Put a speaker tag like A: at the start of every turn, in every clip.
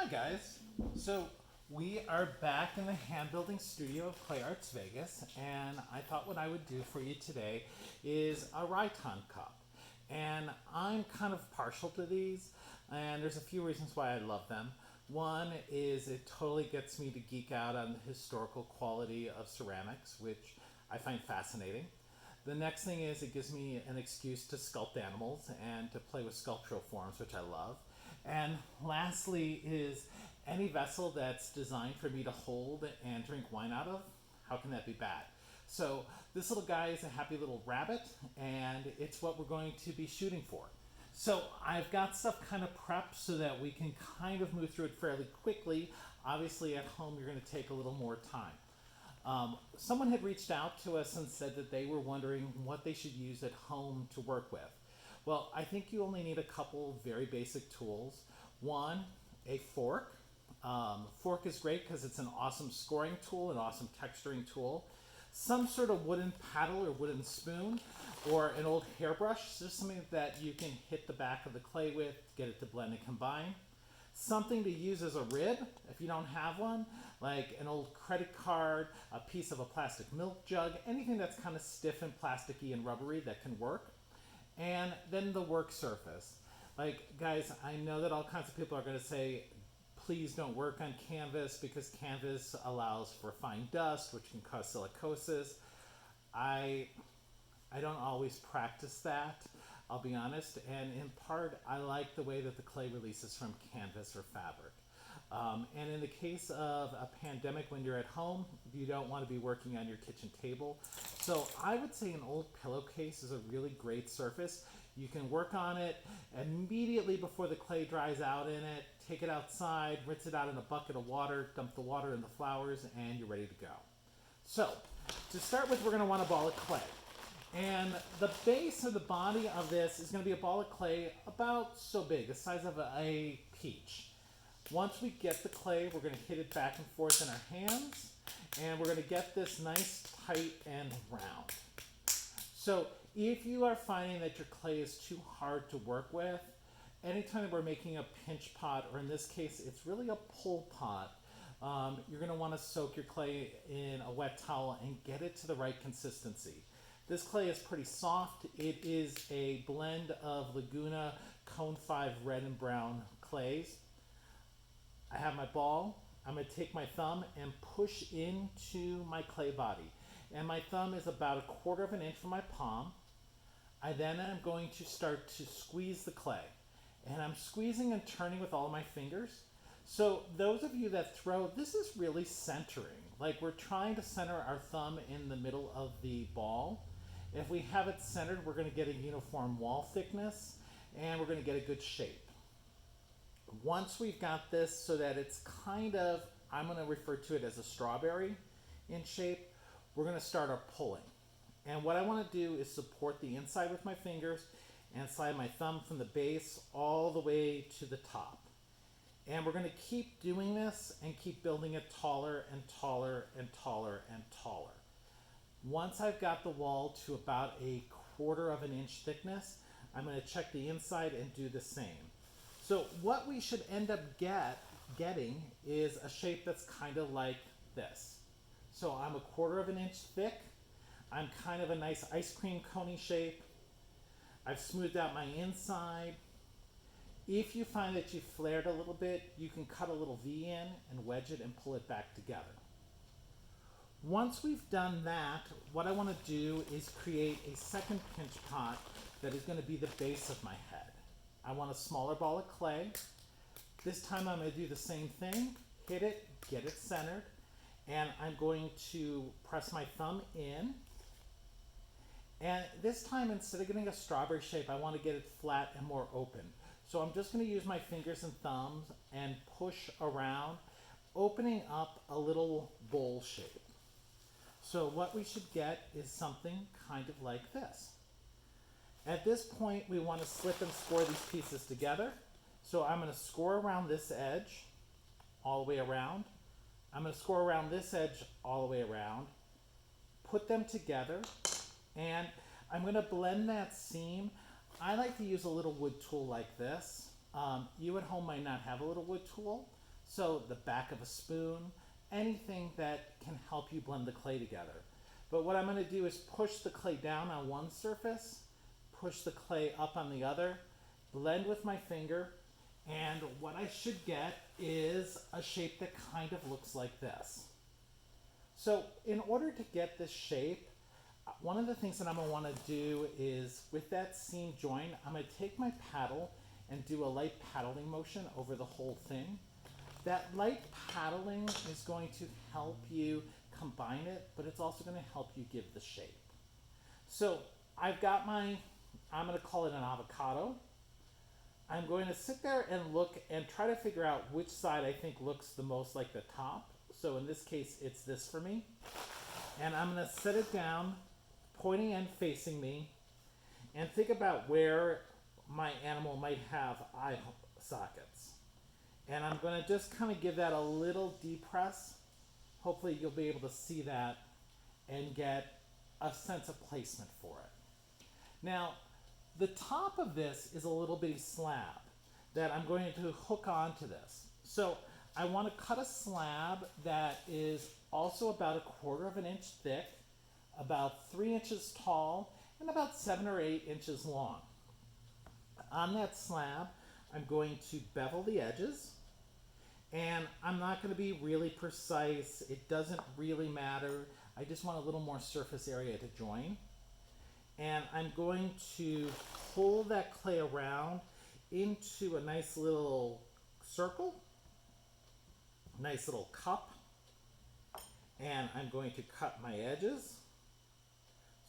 A: Hi guys. So we are back in the hand building studio of Clay Arts Vegas, and I thought what I would do for you today is a Raiton cup. And I'm kind of partial to these, and there's a few reasons why I love them. One is it totally gets me to geek out on the historical quality of ceramics, which I find fascinating. The next thing is it gives me an excuse to sculpt animals and to play with sculptural forms, which I love. And lastly is any vessel that's designed for me to hold and drink wine out of, how can that be bad? So this little guy is a happy little rabbit, and it's what we're going to be shooting for. So I've got stuff kind of prepped so that we can kind of move through it fairly quickly. Obviously at home you're going to take a little more time. Someone had reached out to us and said that they were wondering what they should use at home to work with. Well, I think you only need a couple very basic tools. One, a fork. Fork is great because it's an awesome scoring tool, an awesome texturing tool. Some sort of wooden paddle or wooden spoon, or an old hairbrush, just something that you can hit the back of the clay with, get it to blend and combine. Something to use as a rib if you don't have one, like an old credit card, a piece of a plastic milk jug, anything that's kind of stiff and plasticky and rubbery that can work. And then the work surface. Like, guys, I know that all kinds of people are going to say, please don't work on canvas because canvas allows for fine dust, which can cause silicosis. I I don't always practice that, I'll be honest. And in part, I like the way that the clay releases from canvas or fabric. And in the case of a pandemic, when you're at home, you don't want to be working on your kitchen table. So I would say an old pillowcase is a really great surface. You can work on it immediately before the clay dries out in it, take it outside, rinse it out in a bucket of water, dump the water in the flowers, and you're ready to go. So, to start with, we're going to want a ball of clay. And the base of the body of this is going to be a ball of clay about so big, the size of a peach. Once we get the clay, we're going to hit it back and forth in our hands, and we're going to get this nice, tight, and round. So if you are finding that your clay is too hard to work with, anytime that we're making a pinch pot, or in this case, it's really a pull pot, you're going to want to soak your clay in a wet towel and get it to the right consistency. This clay is pretty soft. It is a blend of Laguna Cone 5 red and brown clays. I have my ball. I'm going to take my thumb and push into my clay body. And my thumb is about a quarter of an inch from my palm. I then am going to start to squeeze the clay. And I'm squeezing and turning with all of my fingers. So those of you that throw, this is really centering. Like we're trying to center our thumb in the middle of the ball. If we have it centered, we're going to get a uniform wall thickness and we're going to get a good shape. Once we've got this so that it's kind of, I'm going to refer to it as a strawberry in shape, we're going to start our pulling. And what I want to do is support the inside with my fingers and slide my thumb from the base all the way to the top. And we're going to keep doing this and keep building it taller and taller and taller and taller. Once I've got the wall to about a quarter of an inch thickness, I'm going to check the inside and do the same. So what we should end up getting is a shape that's kind of like this. So I'm a quarter of an inch thick. I'm kind of a nice ice cream coney shape. I've smoothed out my inside. If you find that you flared a little bit, you can cut a little V in and wedge it and pull it back together. Once we've done that, what I want to do is create a second pinch pot that is going to be the base of my head. I want a smaller ball of clay. This time I'm going to do the same thing, hit it, get it centered, and I'm going to press my thumb in. And this time, instead of getting a strawberry shape, I want to get it flat and more open. So I'm just going to use my fingers and thumbs and push around, opening up a little bowl shape. So what we should get is something kind of like this. At this point, we want to slip and score these pieces together. So I'm going to score around this edge, all the way around. I'm going to score around this edge, all the way around. Put them together, and I'm going to blend that seam. I like to use a little wood tool like this. You at home might not have a little wood tool, So the back of a spoon, anything that can help you blend the clay together. But what I'm going to do is push the clay down on one surface, push the clay up on the other, blend with my finger, and what I should get is a shape that kind of looks like this. So in order to get this shape, one of the things that I'm gonna wanna do is with that seam joint, I'm gonna take my paddle and do a light paddling motion over the whole thing. That light paddling is going to help you combine it, but it's also gonna help you give the shape. So I've got my, I'm gonna call it an avocado. I'm going to sit there and look and try to figure out which side I think looks the most like the top. So in this case, it's this for me. And I'm going to set it down, pointing and facing me, and think about where my animal might have eye sockets. And I'm going to just kind of give that a little depress. Hopefully you'll be able to see that and get a sense of placement for it. Now, the top of this is a little bitty slab that I'm going to hook onto this. So I want to cut a slab that is also about 1/4 inch thick, about 3 inches tall, and about 7 or 8 inches long. On that slab, I'm going to bevel the edges, and I'm not going to be really precise. It doesn't really matter. I just want a little more surface area to join. And I'm going to pull that clay around into a nice little circle, nice little cup, and I'm going to cut my edges.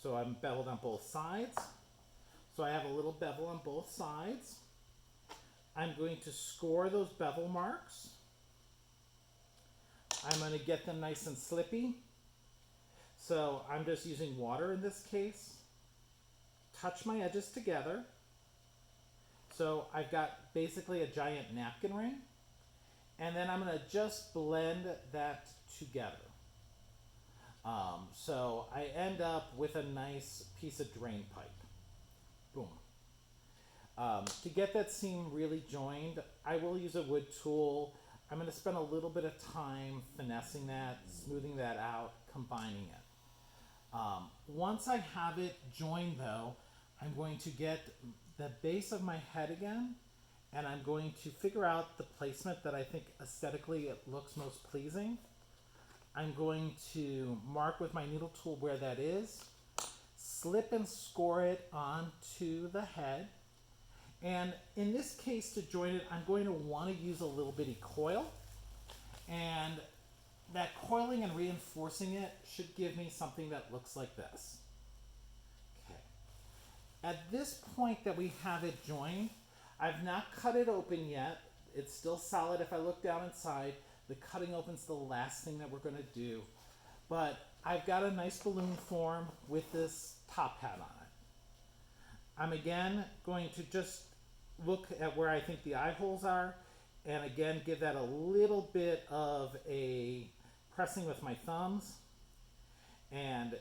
A: So I'm beveled on both sides. So I have a little bevel on both sides. I'm going to score those bevel marks. I'm going to get them nice and slippy. So I'm just using water in this case. Touch my edges together. So I've got basically a giant napkin ring. And then I'm going to just blend that together. So I end up with a nice piece of drain pipe. Boom. To get that seam really joined, I will use a wood tool. I'm going to spend a little bit of time finessing that, smoothing that out, combining it. Once I have it joined though, I'm going to get the base of my head again, and I'm going to figure out the placement that I think aesthetically it looks most pleasing. I'm going to mark with my needle tool where that is, slip and score it onto the head. And in this case, to join it, I'm going to want to use a little bitty coil. And that coiling and reinforcing it should give me something that looks like this. Okay. At this point that we have it joined, I've not cut it open yet. It's still solid. If I look down inside, the cutting open's the last thing that we're going to do. But I've got a nice balloon form with this top hat on it. I'm again going to just look at where I think the eye holes are, and again give that a little bit of a pressing with my thumbs, and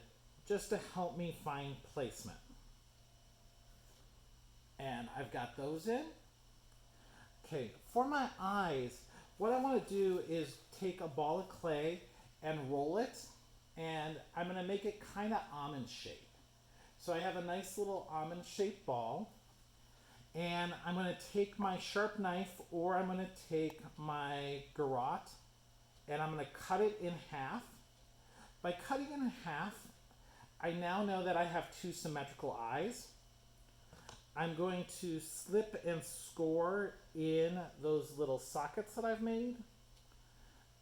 A: just to help me find placement. And I've got those in. Okay, for my eyes, what I want to do is take a ball of clay and roll it, and I'm going to make it kind of almond shaped. So I have a nice little almond shaped ball, and I'm going to take my sharp knife, or I'm going to take my garrote, and I'm going to cut it in half. By cutting it in half, I now know that I have two symmetrical eyes. I'm going to slip and score in those little sockets that I've made.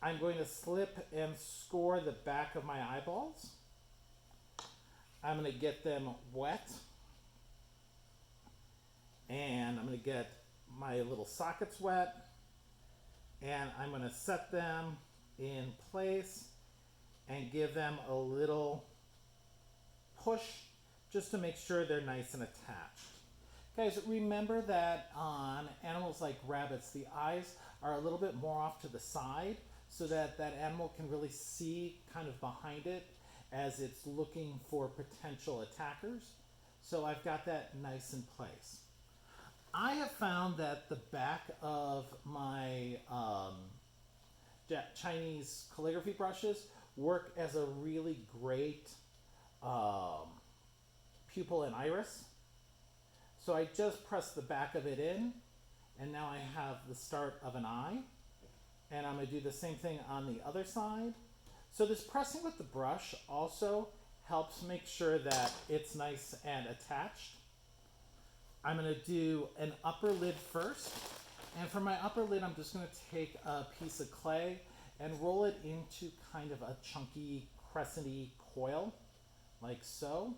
A: I'm going to slip and score the back of my eyeballs. I'm going to get them wet. And I'm going to get my little sockets wet. And I'm going to set them in place and give them a little push just to make sure they're nice and attached. Guys, remember that on animals like rabbits, the eyes are a little bit more off to the side so that that animal can really see kind of behind it as it's looking for potential attackers. So I've got that nice in place. I have found that the back of my Chinese calligraphy brushes work as a really great um, pupil and iris. So I just press the back of it in, and now I have the start of an eye. And I'm going to do the same thing on the other side. So this pressing with the brush also helps make sure that it's nice and attached. I'm going to do an upper lid first. And for my upper lid, I'm just going to take a piece of clay and roll it into kind of a chunky crescent-y coil, like so.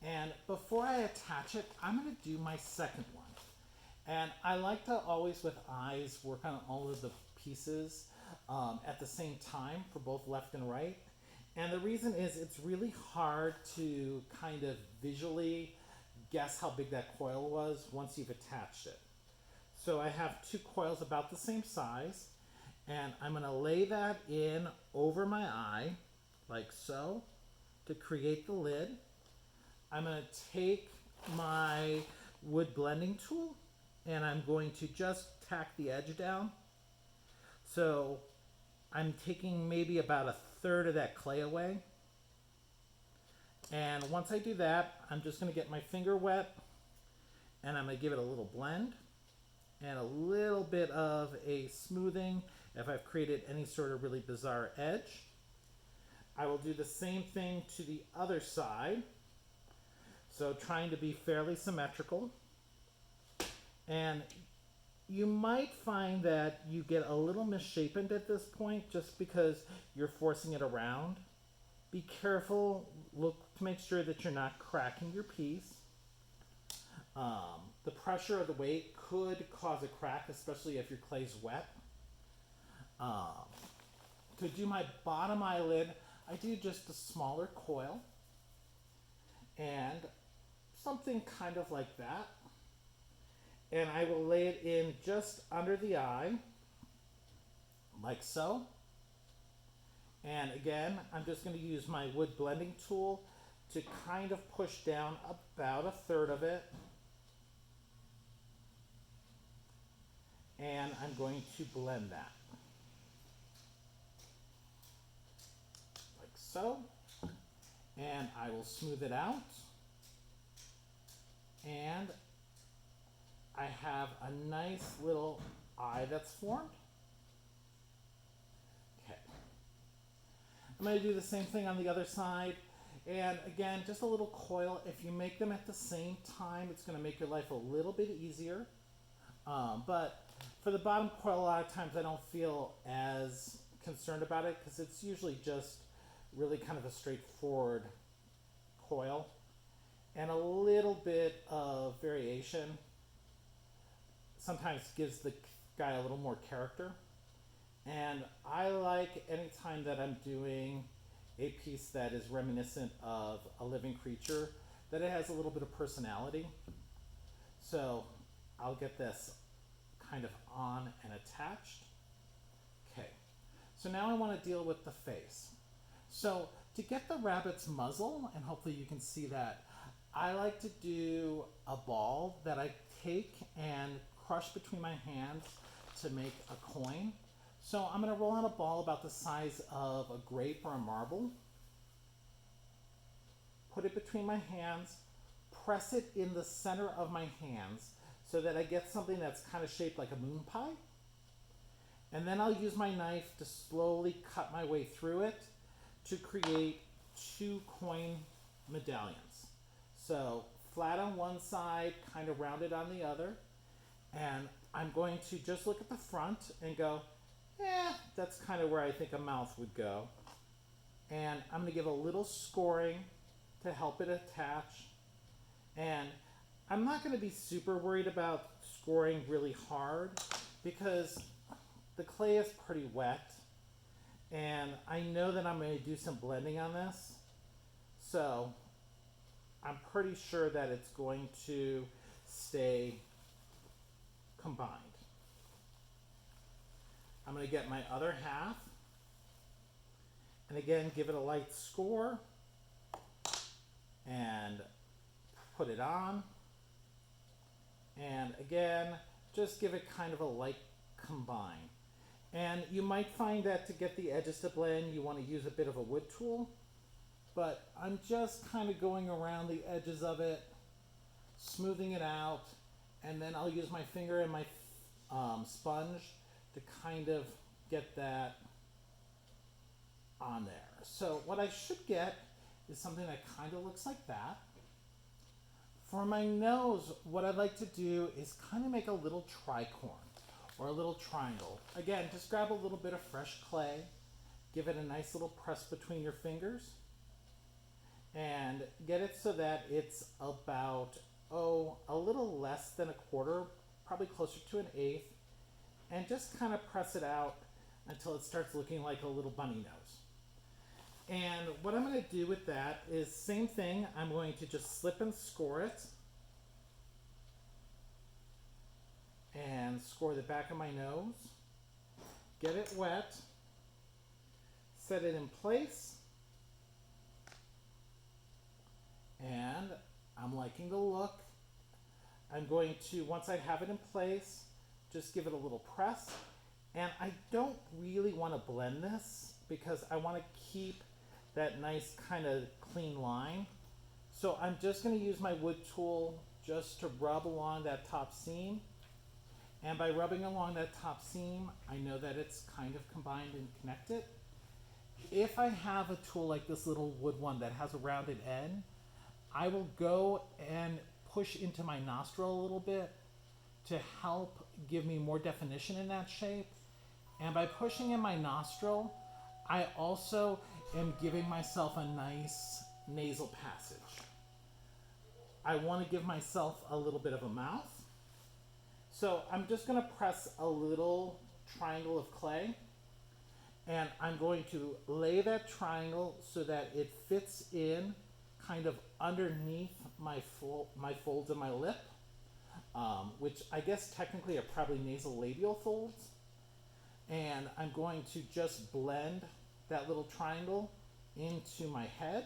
A: And before I attach it, I'm going to do my second one. And I like to always, with eyes, work on all of the pieces at the same time for both left and right. And the reason is it's really hard to kind of visually guess how big that coil was once you've attached it. So I have two coils about the same size, and I'm going to lay that in over my eye, like so, to create the lid. I'm going to take my wood blending tool, and I'm going to just tack the edge down. So I'm taking maybe about a third of that clay away. And once I do that, I'm just going to get my finger wet, and I'm going to give it a little blend and a little bit of a smoothing if I've created any sort of really bizarre edge. I will do the same thing to the other side. So trying to be fairly symmetrical. And you might find that you get a little misshapen at this point just because you're forcing it around. Be careful, look to make sure that you're not cracking your piece. The pressure of the weight could cause a crack, especially if your clay's wet. To do my bottom eyelid, I do just a smaller coil and something kind of like that. And I will lay it in just under the eye, like so. And again, I'm just going to use my wood blending tool to kind of push down about a third of it. And I'm going to blend that, like so. And I will smooth it out. And I have a nice little eye that's formed. Okay. I'm going to do the same thing on the other side. And again, just a little coil. If you make them at the same time, it's going to make your life a little bit easier. But for the bottom coil, a lot of times I don't feel as concerned about it because it's usually just really kind of a straightforward coil. And a little bit of variation sometimes gives the guy a little more character. And I like anytime that I'm doing a piece that is reminiscent of a living creature, that it has a little bit of personality. So I'll get this kind of on and attached. Okay, so now I want to deal with the face. So to get the rabbit's muzzle, and hopefully you can see that, I like to do a ball that I take and crush between my hands to make a coin. So I'm going to roll out a ball about the size of a grape or a marble, put it between my hands, press it in the center of my hands so that I get something that's kind of shaped like a moon pie. And then I'll use my knife to slowly cut my way through it to create two coin medallions. So flat on one side, kind of rounded on the other. And I'm going to just look at the front and go, that's kind of where I think a mouth would go. And I'm going to give a little scoring to help it attach. And I'm not going to be super worried about scoring really hard because the clay is pretty wet. And I know that I'm going to do some blending on this. So I'm pretty sure that it's going to stay combined. I'm going to get my other half and again give it a light score and put it on, and again just give it kind of a light combine. And you might find that to get the edges to blend, you want to use a bit of a wood tool, but I'm just kind of going around the edges of it, smoothing it out, and then I'll use my finger and my sponge to kind of get that on there. So what I should get is something that kind of looks like that. For my nose, what I'd like to do is kind of make a little tricorn or a little triangle. Again, just grab a little bit of fresh clay, give it a nice little press between your fingers, and get it so that it's about, a little less than a quarter, probably closer to an eighth, and just kind of press it out until it starts looking like a little bunny nose. And what I'm going to do with that is same thing. I'm going to just slip and score it. And score the back of my nose. Get it wet. Set it in place. And I'm liking the look. I'm going to, once I have it in place, just give it a little press. And I don't really want to blend this because I want to keep that nice kind of clean line. So I'm just going to use my wood tool just to rub along that top seam. And by rubbing along that top seam, I know that it's kind of combined and connected. If I have a tool like this little wood one that has a rounded end, I will go and push into my nostril a little bit to help give me more definition in that shape. And by pushing in my nostril, I also am giving myself a nice nasal passage. I want to give myself a little bit of a mouth. So I'm just going to press a little triangle of clay, and I'm going to lay that triangle so that it fits in kind of underneath my folds of my lip, which I guess technically are probably nasal labial folds. And I'm going to just blend that little triangle into my head.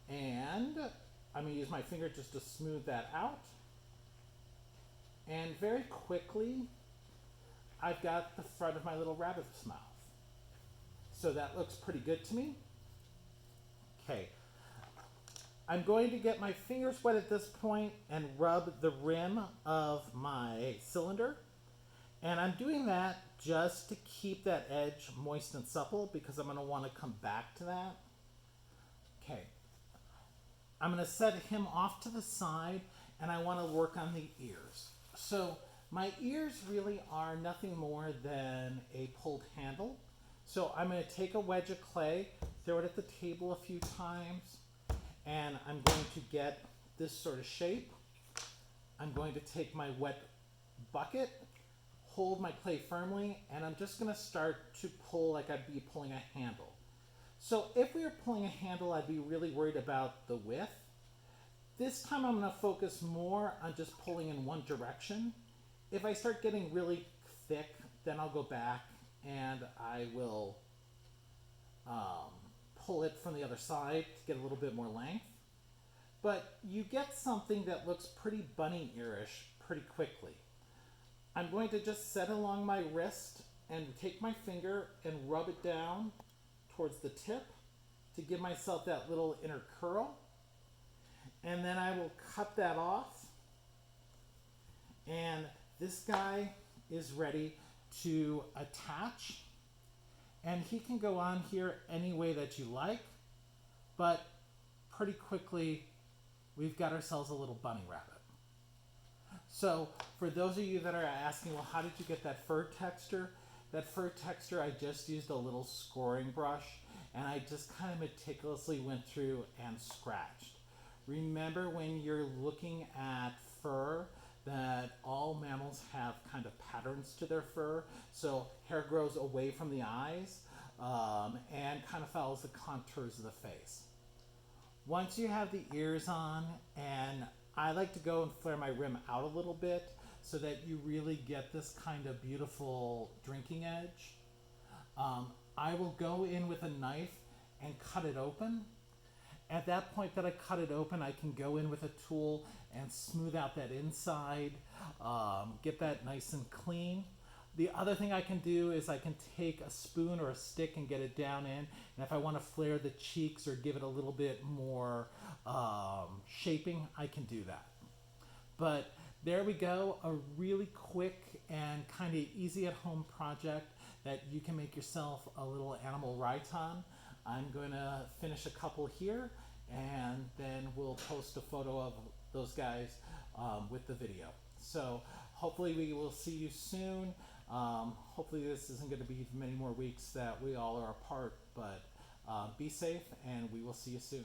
A: And I'm going to use my finger just to smooth that out. And very quickly, I've got the front of my little rabbit's mouth. So that looks pretty good to me. Okay. I'm going to get my fingers wet at this point and rub the rim of my cylinder. And I'm doing that just to keep that edge moist and supple because I'm going to want to come back to that. Okay. I'm going to set him off to the side and I want to work on the ears. So my ears really are nothing more than a pulled handle. So I'm going to take a wedge of clay, throw it at the table a few times, and I'm going to get this sort of shape. I'm going to take my wet bucket, hold my clay firmly, and I'm just going to start to pull like I'd be pulling a handle. So if we were pulling a handle, I'd be really worried about the width. This time I'm going to focus more on just pulling in one direction. If I start getting really thick, then I'll go back and I will pull it from the other side to get a little bit more length. But you get something that looks pretty bunny earish pretty quickly. I'm going to just set along my wrist and take my finger and rub it down towards the tip to give myself that little inner curl. And then I will cut that off. And this guy is ready to attach. And he can go on here any way that you like. But pretty quickly, we've got ourselves a little bunny rabbit. So for those of you that are asking, well, how did you get that fur texture? That fur texture, I just used a little scoring brush and I just kind of meticulously went through and scratched. Remember when you're looking at fur that all mammals have kind of patterns to their fur. So hair grows away from the eyes and kind of follows the contours of the face. Once you have the ears on, and I like to go and flare my rim out a little bit so that you really get this kind of beautiful drinking edge. I will go in with a knife and cut it open. At that point that I cut it open, I can go in with a tool and smooth out that inside, get that nice and clean. The other thing I can do is I can take a spoon or a stick and get it down in. And if I want to flare the cheeks or give it a little bit more shaping, I can do that. But there we go, a really quick and kind of easy at home project that you can make yourself a little animal Raitan. I'm going to finish a couple here and then we'll post a photo of those guys with the video. So hopefully we will see you soon. Hopefully this isn't going to be many more weeks that we all are apart, but be safe and we will see you soon.